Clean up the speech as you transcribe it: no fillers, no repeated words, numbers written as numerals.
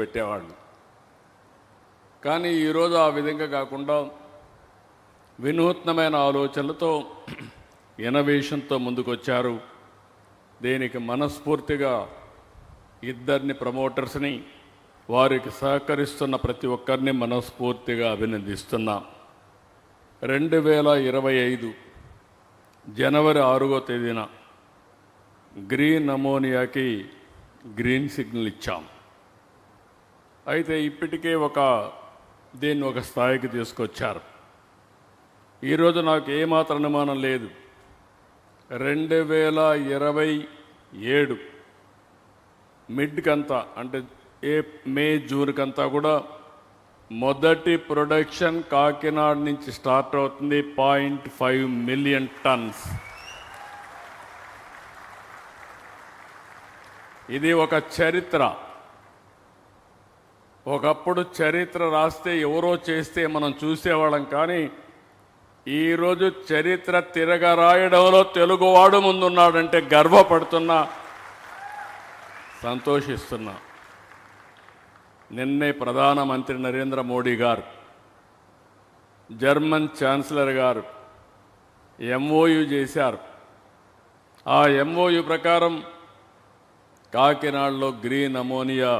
పెట్టేవాళ్ళు. కానీ ఈరోజు ఆ విధంగా కాకుండా వినూత్నమైన ఆలోచనలతో ఇన్నోవేషన్తో ముందుకొచ్చారు. దీనికి మనస్ఫూర్తిగా ఇద్దరిని ప్రమోటర్స్ని, వారికి సహకరిస్తున్న ప్రతి ఒక్కరిని మనస్ఫూర్తిగా అభినందిస్తున్నాం. 2025 జనవరి 6వ తేదీన గ్రీన్ అమోనియాకి గ్రీన్ సిగ్నల్ ఇచ్చాం. అయితే ఇప్పటికే దీన్ని ఒక స్థాయికి తీసుకొచ్చారు. ఈరోజు నాకు ఏమాత్రం అనుమానం లేదు, 2027 మిడ్కంతా అంటే మే జూన్కంతా కూడా మొదటి ప్రొడక్షన్ కాకినాడ నుంచి స్టార్ట్ అవుతుంది. 0.5 మిలియన్ టన్స్. ఇది ఒక చరిత్ర. ఒకప్పుడు చరిత్ర రాస్తే ఎవరో చేస్తే మనం చూసేవాళ్ళం, కానీ ఈరోజు చరిత్ర తిరగరాయడంలో తెలుగువాడు ముందున్నాడంటే గర్వపడుతున్నా, సంతోషిస్తున్నా. నిన్నే ప్రధానమంత్రి నరేంద్ర మోడీ గారు, జర్మన్ ఛాన్సలర్ గారు MOU చేశారు. ఆ MOU ప్రకారం కాకినాడలో గ్రీన్ అమోనియా